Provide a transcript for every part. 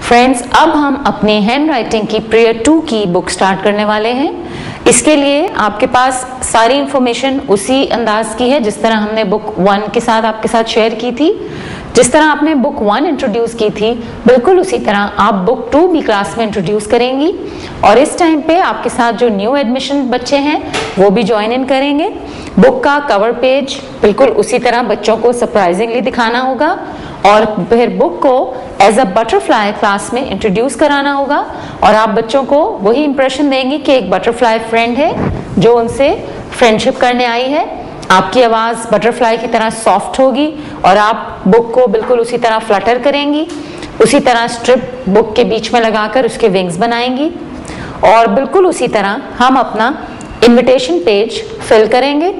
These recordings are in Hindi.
फ्रेंड्स, अब हम अपनी हैंड राइटिंग की प्रेयर 2 की बुक स्टार्ट करने वाले हैं। इसके लिए आपके पास सारी इंफॉर्मेशन उसी अंदाज की है जिस तरह हमने बुक 1 के साथ आपके साथ शेयर की थी। जिस तरह आपने बुक 1 इंट्रोड्यूस की थी, बिल्कुल उसी तरह आप बुक 2 भी क्लास में इंट्रोड्यूस करेंगी। और इस टाइम पे आपके साथ जो न्यू एडमिशन बच्चे हैं वो भी ज्वाइन इन करेंगे। बुक का कवर पेज बिल्कुल उसी तरह बच्चों को सरप्राइजिंगली दिखाना होगा और फिर बुक को एज अ बटरफ्लाई क्लास में इंट्रोड्यूस कराना होगा और आप बच्चों को वही इंप्रेशन देंगे कि एक बटरफ्लाई फ्रेंड है जो उनसे फ्रेंडशिप करने आई है। आपकी आवाज बटरफ्लाई की तरह सॉफ्ट होगी और आप बुक को बिल्कुल उसी तरह फ्लटर करेंगी। उसी तरह स्ट्रिप बुक के बीच में लगाकर उसके विंग्स बनाएंगी और बिल्कुल उसी तरह हम अपना इनविटेशन पेज फिल करेंगे।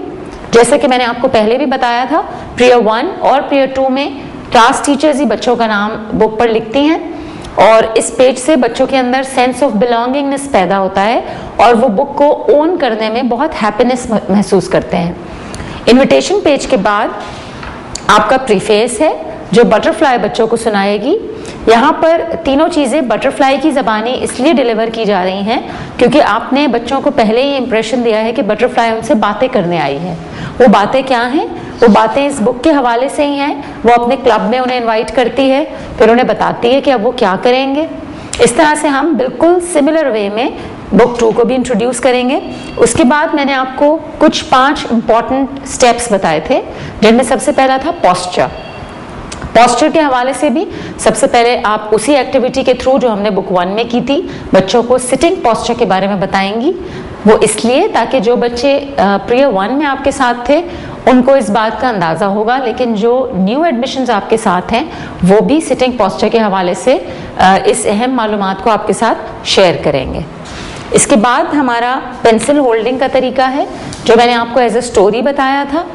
जैसे कि मैंने आपको पहले भी बताया था, प्रेयर 1 और प्रेयर 2 में क्लास टीचर्स ही बच्चों का नाम बुक पर लिखती हैं और इस पेज से बच्चों के अंदर सेंस ऑफ बिलोंगिंगनेस पैदा होता है और वो बुक को ओन करने में बहुत हैप्पीनेस महसूस करते हैं। इनविटेशन पेज के बाद आपका प्रीफेस है जो बटरफ्लाई बच्चों को सुनाएगी। यहाँ पर तीनों चीजें बटरफ्लाई की जबानी इसलिए डिलीवर की जा रही हैं क्योंकि आपने बच्चों को पहले ही इंप्रेशन दिया है कि बटरफ्लाई उनसे बातें करने आई है। वो बातें क्या हैं? वो बातें इस बुक के हवाले से ही हैं। वो अपने क्लब में उन्हें इनवाइट करती है, फिर उन्हें बताती है कि अब वो क्या करेंगे। इस तरह से हम बिल्कुल सिमिलर वे में बुक 2 को भी इंट्रोड्यूस करेंगे। उसके बाद मैंने आपको कुछ 5 इंपॉर्टेंट स्टेप्स बताए थे जिनमें सबसे पहला था पोस्चर। पोस्चर के हवाले से भी सबसे पहले आप उसी एक्टिविटी के थ्रू जो हमने बुक 1 में की थी बच्चों को सिटिंग पोस्चर के बारे में बताएंगी। वो इसलिए ताकि जो बच्चे प्रेयर 1 में आपके साथ थे उनको इस बात का अंदाजा होगा, लेकिन जो न्यू एडमिशन्स आपके साथ हैं वो भी सिटिंग पोस्चर के हवाले से इस अहम मालूमात को आपके साथ शेयर करेंगे। इसके बाद हमारा पेंसिल होल्डिंग का तरीका है जो मैंने आपको एज ए स्टोरी बताया था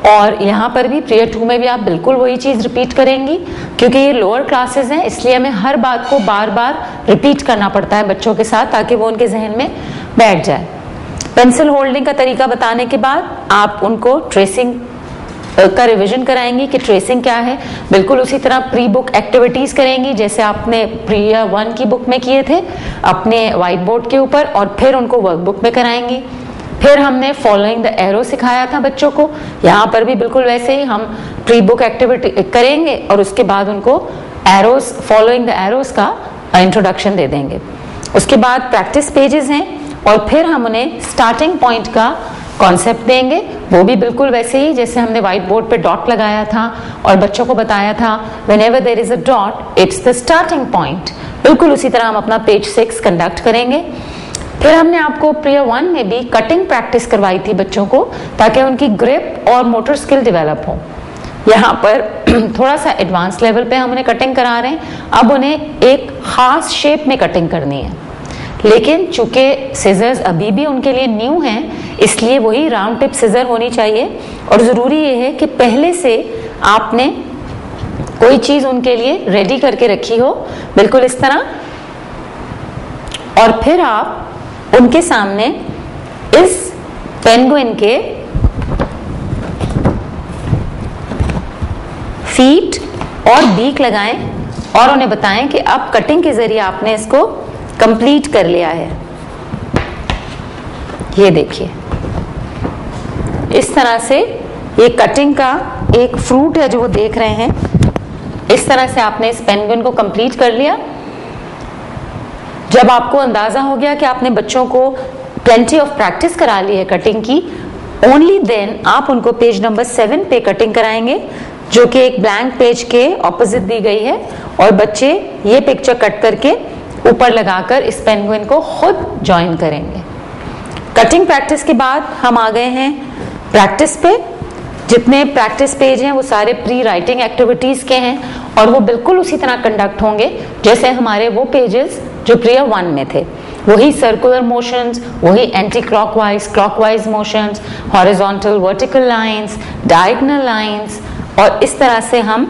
और यहाँ पर भी प्रेयर 2 में भी आप बिल्कुल वही चीज़ रिपीट करेंगी क्योंकि ये लोअर क्लासेस हैं, इसलिए हमें हर बात को बार बार रिपीट करना पड़ता है बच्चों के साथ ताकि वो उनके जहन में बैठ जाए। पेंसिल होल्डिंग का तरीका बताने के बाद आप उनको ट्रेसिंग का रिवीजन कराएंगी कि ट्रेसिंग क्या है। बिल्कुल उसी तरह प्री बुक एक्टिविटीज करेंगी जैसे आपने प्रेयर 1 की बुक में किए थे अपने व्हाइट बोर्ड के ऊपर और फिर उनको वर्कबुक में कराएंगी। फिर हमने फॉलोइंग द एरो सिखाया था बच्चों को, यहाँ पर भी बिल्कुल वैसे ही हम प्री बुक एक्टिविटी करेंगे और उसके बाद उनको एरोस फॉलोइंग द एरोस का इंट्रोडक्शन दे देंगे। उसके बाद प्रैक्टिस पेजेस हैं और फिर हम उन्हें स्टार्टिंग पॉइंट का कॉन्सेप्ट देंगे। वो भी बिल्कुल वैसे ही जैसे हमने व्हाइट बोर्ड पे डॉट लगाया था और बच्चों को बताया था whenever there is a dot it's the starting point. बिल्कुल उसी तरह हम अपना पेज 6 कंडक्ट करेंगे। फिर हमने आपको प्रेयर 1 में भी कटिंग प्रैक्टिस करवाई थी बच्चों को ताकि उनकी ग्रिप और मोटर स्किल डेवलप हो। यहाँ पर थोड़ा सा एडवांस लेवल पे हम उन्हें कटिंग करा रहे हैं। अब उन्हें एक खास शेप में कटिंग करनी है, लेकिन चूंकि सिजर्स अभी भी उनके लिए न्यू हैं इसलिए वही राउंड टिप सिजर होनी चाहिए और ज़रूरी ये है कि पहले से आपने कोई चीज़ उनके लिए रेडी करके रखी हो, बिल्कुल इस तरह। और फिर आप उनके सामने इस पेंगुइन के फीट और बीक लगाएं और उन्हें बताएं कि अब कटिंग के जरिए आपने इसको कंप्लीट कर लिया है। ये देखिए इस तरह से ये कटिंग का एक फ्रूट है जो वो देख रहे हैं। इस तरह से आपने इस पेंगुइन को कंप्लीट कर लिया। जब आपको अंदाजा हो गया कि आपने बच्चों को प्लेंटी ऑफ प्रैक्टिस करा ली है कटिंग की, ओनली देन आप उनको पेज नंबर 7 पे कटिंग कराएंगे जो कि एक ब्लैंक पेज के ऑपोजिट दी गई है और बच्चे ये पिक्चर कट करके ऊपर लगाकर इस पेंगुइन को खुद ज्वाइन करेंगे। कटिंग प्रैक्टिस के बाद हम आ गए हैं प्रैक्टिस पे। जितने प्रैक्टिस पेज हैं वो सारे प्री राइटिंग एक्टिविटीज के हैं और वो बिल्कुल उसी तरह कंडक्ट होंगे जैसे हमारे वो पेजेस जो प्रेयर 1 में थे। वही सर्कुलर मोशंस, वही anti clockwise motions, horizontal vertical lines, diagonal lines और इस तरह से हम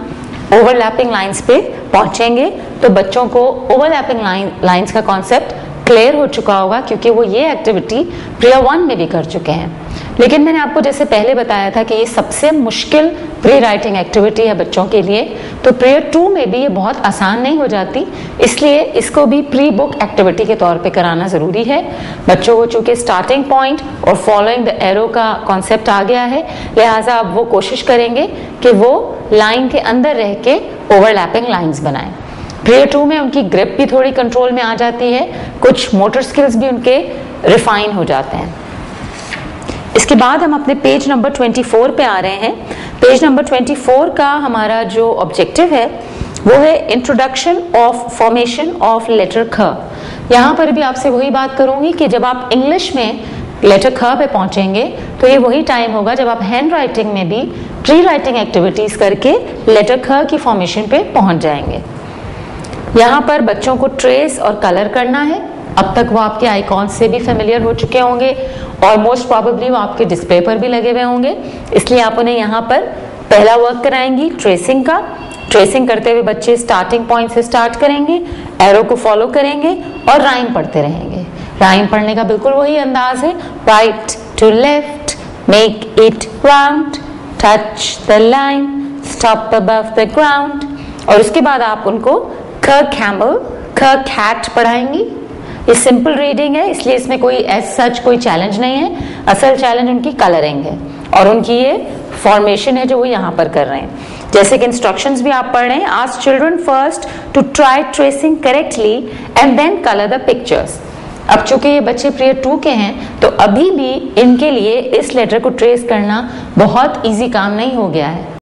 ओवरलैपिंग लाइंस पे पहुंचेंगे। तो बच्चों को ओवरलैपिंग लाइंस का कॉन्सेप्ट क्लियर हो चुका होगा क्योंकि वो ये एक्टिविटी प्रेयर 1 में भी कर चुके हैं। लेकिन मैंने आपको जैसे पहले बताया था कि ये सबसे मुश्किल प्री राइटिंग एक्टिविटी है बच्चों के लिए तो पीरियड 2 में भी ये बहुत आसान नहीं हो जाती, इसलिए इसको भी प्री बुक एक्टिविटी के तौर पे कराना जरूरी है। बच्चों को चूंकि स्टार्टिंग पॉइंट और फॉलोइंग द एरो का कॉन्सेप्ट आ गया है, लिहाजा अब वो कोशिश करेंगे कि वो लाइन के अंदर रह के ओवरलैपिंग लाइंस बनाएं। पीरियड 2 में उनकी ग्रिप भी थोड़ी कंट्रोल में आ जाती है, कुछ मोटर स्किल्स भी उनके रिफाइन हो जाते हैं। इसके बाद हम अपने पेज नंबर 24 पे आ रहे हैं। पेज नंबर 24 का हमारा जो ऑब्जेक्टिव है वो है introduction of formation of letter ख। यहाँ पर भी आपसे वही बात करूंगी कि जब आप इंग्लिश में लेटर ख पे पहुंचेंगे तो ये वही टाइम होगा जब आप हैंड राइटिंग में भी प्री राइटिंग एक्टिविटीज करके लेटर ख की फॉर्मेशन पे पहुंच जाएंगे। यहाँ पर बच्चों को ट्रेस और कलर करना है। अब तक वो आपके आइकॉन से भी फेमिलियर हो चुके होंगे और मोस्ट प्रोबेबली वो आपके डिस्प्ले पर भी लगे हुए होंगे, इसलिए आप उन्हें यहाँ पर पहला वर्क कराएंगी ट्रेसिंग का। ट्रेसिंग करते हुए बच्चे स्टार्टिंग पॉइंट से स्टार्ट करेंगे, एरो को फॉलो करेंगे और राइम पढ़ते रहेंगे। राइम पढ़ने का बिल्कुल वही अंदाज है, right to left, make it round, touch the line, stop above the ground. और उसके बाद आप उनको ख कैमल, ख कैट पढ़ाएंगी। ये सिंपल रीडिंग है, इसलिए इसमें कोई एज सच कोई चैलेंज नहीं है। असल चैलेंज उनकी कलरिंग है और उनकी ये फॉर्मेशन है जो वो यहाँ पर कर रहे हैं। जैसे कि इंस्ट्रक्शंस भी आप पढ़ रहे हैं, ask children first to try tracing correctly and then colour the pictures. अब चूंकि ये बच्चे पीरियड 2 के हैं तो अभी भी इनके लिए इस लेटर को ट्रेस करना बहुत इजी काम नहीं हो गया है।